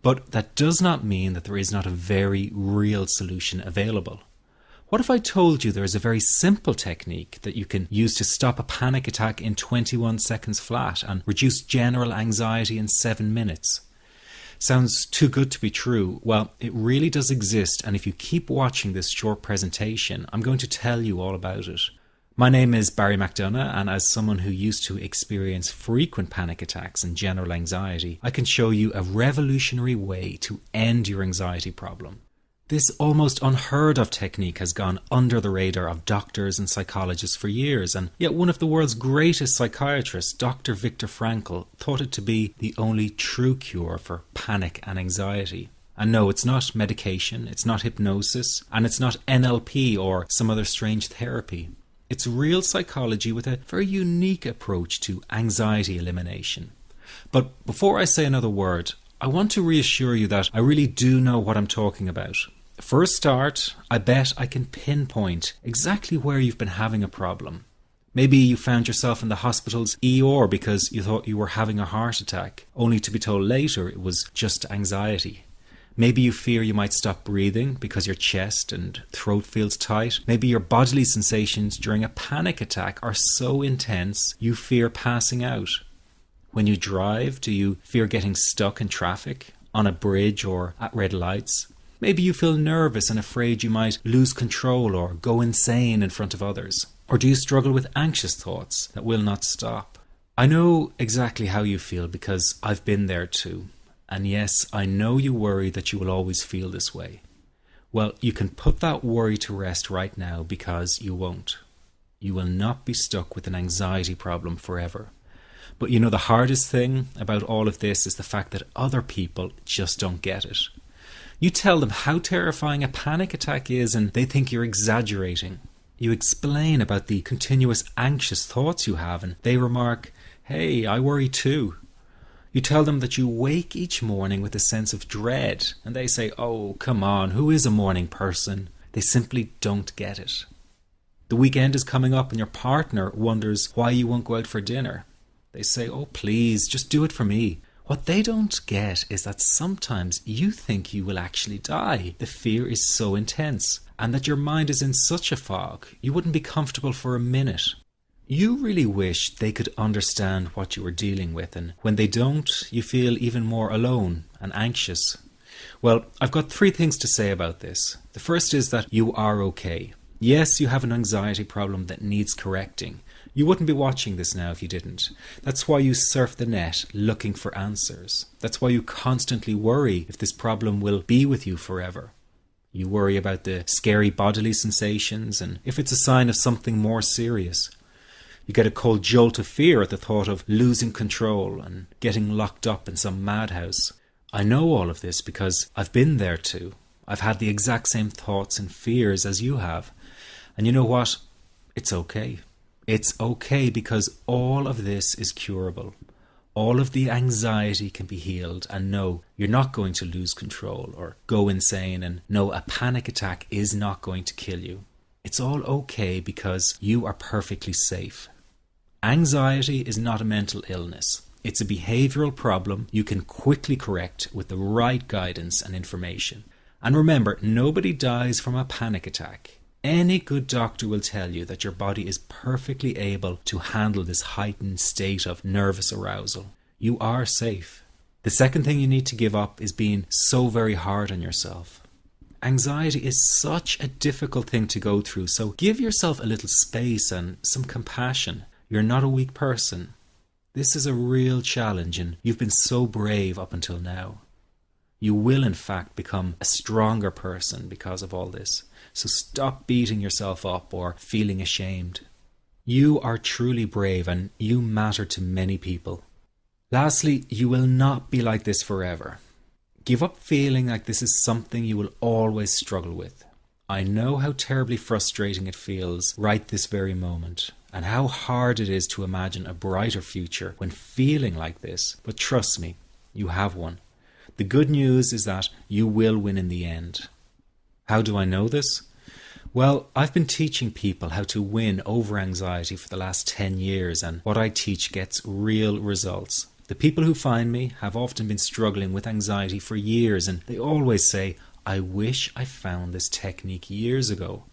But that does not mean that there is not a very real solution available. What if I told you there is a very simple technique that you can use to stop a panic attack in 21 seconds flat and reduce general anxiety in 7 minutes? Sounds too good to be true. Well, it really does exist, and if you keep watching this short presentation, I'm going to tell you all about it. My name is Barry McDonough, and as someone who used to experience frequent panic attacks and general anxiety, I can show you a revolutionary way to end your anxiety problem. This almost unheard of technique has gone under the radar of doctors and psychologists for years, and yet one of the world's greatest psychiatrists, Dr. Viktor Frankl, thought it to be the only true cure for panic and anxiety. And no, it's not medication, it's not hypnosis, and it's not NLP or some other strange therapy. It's real psychology with a very unique approach to anxiety elimination. But before I say another word, I want to reassure you that I really do know what I'm talking about. For a start, I bet I can pinpoint exactly where you've been having a problem. Maybe you found yourself in the hospital's ER because you thought you were having a heart attack, only to be told later it was just anxiety. Maybe you fear you might stop breathing because your chest and throat feels tight. Maybe your bodily sensations during a panic attack are so intense you fear passing out. When you drive, do you fear getting stuck in traffic, on a bridge or at red lights? Maybe you feel nervous and afraid you might lose control or go insane in front of others. Or do you struggle with anxious thoughts that will not stop? I know exactly how you feel because I've been there too. And yes, I know you worry that you will always feel this way. Well, you can put that worry to rest right now because you won't. You will not be stuck with an anxiety problem forever. But you know, the hardest thing about all of this is the fact that other people just don't get it. You tell them how terrifying a panic attack is and they think you're exaggerating. You explain about the continuous anxious thoughts you have and they remark, "Hey, I worry too." You tell them that you wake each morning with a sense of dread and they say, "Oh, come on, who is a morning person?" They simply don't get it. The weekend is coming up and your partner wonders why you won't go out for dinner. They say, "Oh, please, just do it for me." What they don't get is that sometimes you think you will actually die. The fear is so intense, and that your mind is in such a fog, you wouldn't be comfortable for a minute. You really wish they could understand what you are dealing with, and when they don't, you feel even more alone and anxious. Well, I've got 3 things to say about this. The first is that you are okay. Yes, you have an anxiety problem that needs correcting. You wouldn't be watching this now if you didn't. That's why you surf the net looking for answers. That's why you constantly worry if this problem will be with you forever. You worry about the scary bodily sensations and if it's a sign of something more serious. You get a cold jolt of fear at the thought of losing control and getting locked up in some madhouse. I know all of this because I've been there too. I've had the exact same thoughts and fears as you have. And you know what? It's okay. It's okay because all of this is curable. All of the anxiety can be healed, and no, you're not going to lose control or go insane, and no, a panic attack is not going to kill you. It's all okay because you are perfectly safe. Anxiety is not a mental illness. It's a behavioral problem you can quickly correct with the right guidance and information. And remember, nobody dies from a panic attack. Any good doctor will tell you that your body is perfectly able to handle this heightened state of nervous arousal. You are safe. The second thing you need to give up is being so very hard on yourself. Anxiety is such a difficult thing to go through, so give yourself a little space and some compassion. You're not a weak person. This is a real challenge and you've been so brave up until now. You will in fact become a stronger person because of all this. So stop beating yourself up or feeling ashamed. You are truly brave and you matter to many people. Lastly, you will not be like this forever. Give up feeling like this is something you will always struggle with. I know how terribly frustrating it feels right this very moment, and how hard it is to imagine a brighter future when feeling like this, but trust me, you have one. The good news is that you will win in the end. How do I know this? Well, I've been teaching people how to win over anxiety for the last 10 years, and what I teach gets real results. The people who find me have often been struggling with anxiety for years, and they always say, I wish I found this technique years ago.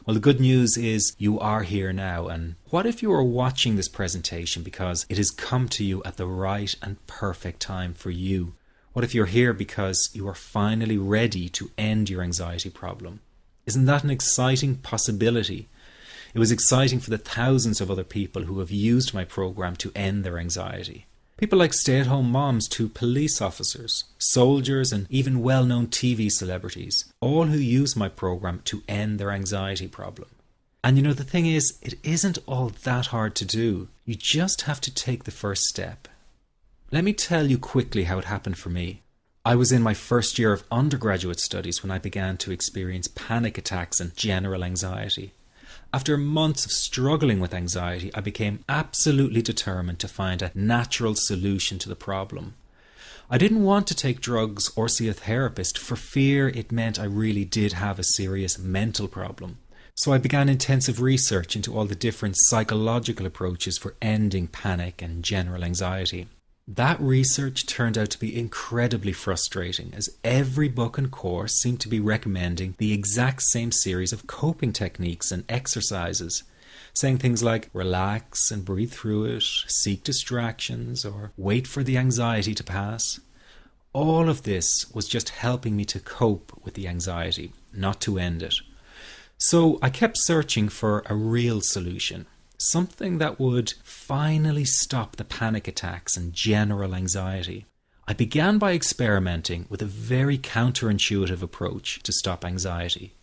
Well, the good news is you are here now, and what if you are watching this presentation because it has come to you at the right and perfect time for you? What if you're here because you are finally ready to end your anxiety problem? Isn't that an exciting possibility? It was exciting for the thousands of other people who have used my program to end their anxiety. People like stay-at-home moms to police officers, soldiers, and even well-known TV celebrities, all who use my program to end their anxiety problem. And the thing is, it isn't all that hard to do. You just have to take the first step. Let me tell you quickly how it happened for me. I was in my first year of undergraduate studies when I began to experience panic attacks and general anxiety. After months of struggling with anxiety, I became absolutely determined to find a natural solution to the problem. I didn't want to take drugs or see a therapist for fear it meant I really did have a serious mental problem. So I began intensive research into all the different psychological approaches for ending panic and general anxiety. That research turned out to be incredibly frustrating, as every book and course seemed to be recommending the exact same series of coping techniques and exercises, saying things like relax and breathe through it, seek distractions, or wait for the anxiety to pass. All of this was just helping me to cope with the anxiety, not to end it. So I kept searching for a real solution. Something that would finally stop the panic attacks and general anxiety. I began by experimenting with a very counterintuitive approach to stop anxiety.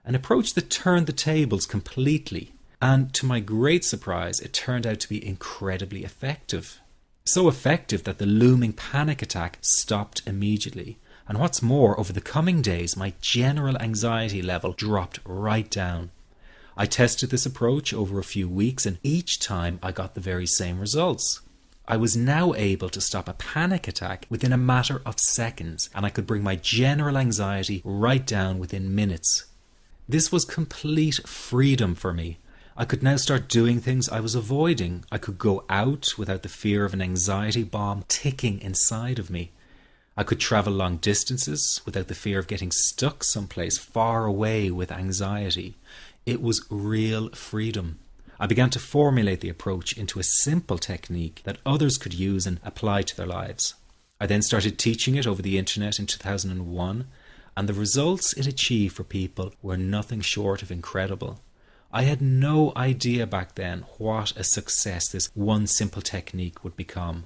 An approach that turned the tables completely. And to my great surprise, it turned out to be incredibly effective. So effective that the looming panic attack stopped immediately. And what's more, over the coming days, my general anxiety level dropped right down. I tested this approach over a few weeks, and each time I got the very same results. I was now able to stop a panic attack within a matter of seconds, and I could bring my general anxiety right down within minutes. This was complete freedom for me. I could now start doing things I was avoiding. I could go out without the fear of an anxiety bomb ticking inside of me. I could travel long distances without the fear of getting stuck someplace far away with anxiety. It was real freedom. I began to formulate the approach into a simple technique that others could use and apply to their lives. I then started teaching it over the internet in 2001, and the results it achieved for people were nothing short of incredible. I had no idea back then what a success this one simple technique would become.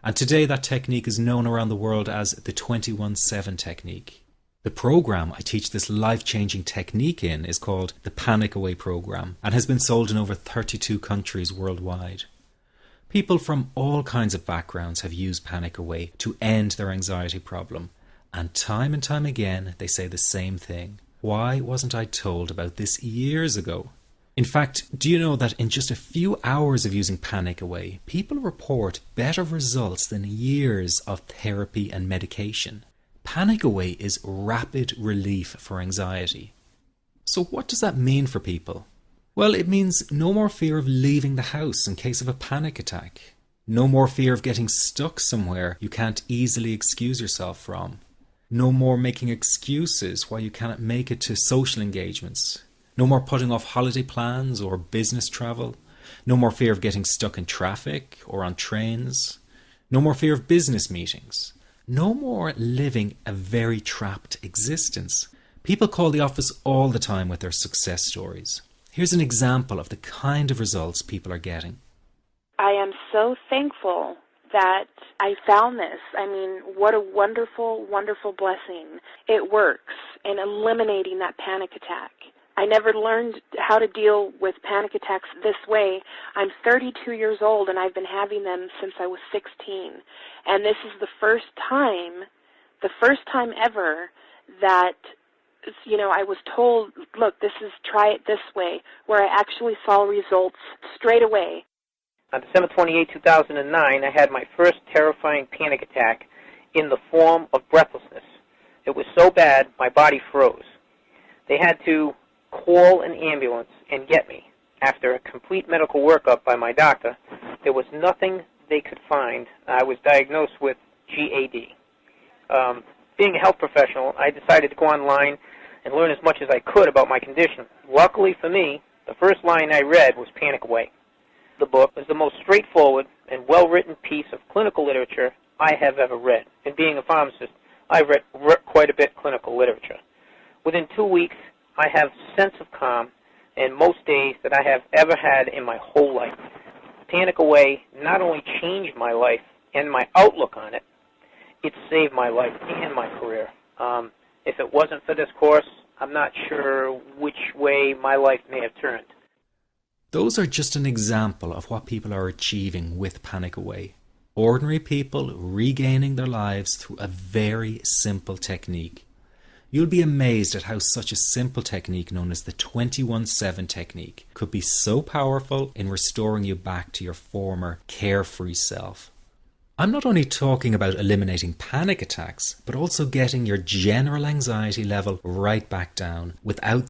And today that technique is known around the world as the 21-7 technique. The program I teach this life-changing technique in is called the Panic Away program and has been sold in over 32 countries worldwide. People from all kinds of backgrounds have used Panic Away to end their anxiety problem, and time again they say the same thing. Why wasn't I told about this years ago? In fact, do you know that in just a few hours of using Panic Away, people report better results than years of therapy and medication? Panic Away is rapid relief for anxiety. So what does that mean for people? Well, it means no more fear of leaving the house in case of a panic attack. No more fear of getting stuck somewhere you can't easily excuse yourself from. No more making excuses why you cannot make it to social engagements. No more putting off holiday plans or business travel. No more fear of getting stuck in traffic or on trains. No more fear of business meetings. No more living a very trapped existence. People call the office all the time with their success stories. Here's an example of the kind of results people are getting. I am so thankful that I found this. I mean, what a wonderful, wonderful blessing. It works in eliminating that panic attack. I never learned how to deal with panic attacks this way. I'm 32 years old, and I've been having them since I was 16. And this is the first time ever that, I was told, look, try it this way, where I actually saw results straight away. On December 28, 2009, I had my first terrifying panic attack in the form of breathlessness. It was so bad, my body froze. They had to call an ambulance and get me. After a complete medical workup by my doctor, there was nothing they could find, I was diagnosed with GAD. Being a health professional, I decided to go online and learn as much as I could about my condition. Luckily for me, the first line I read was Panic Away. The book is the most straightforward and well-written piece of clinical literature I have ever read. And being a pharmacist, I've read quite a bit of clinical literature. Within 2 weeks, I have a sense of calm in most days that I have ever had in my whole life. Panic Away not only changed my life and my outlook on it, it saved my life and my career. If it wasn't for this course, I'm not sure which way my life may have turned. Those are just an example of what people are achieving with Panic Away. Ordinary people regaining their lives through a very simple technique. You'll be amazed at how such a simple technique known as the 21-7 technique could be so powerful in restoring you back to your former carefree self. I'm not only talking about eliminating panic attacks, but also getting your general anxiety level right back down without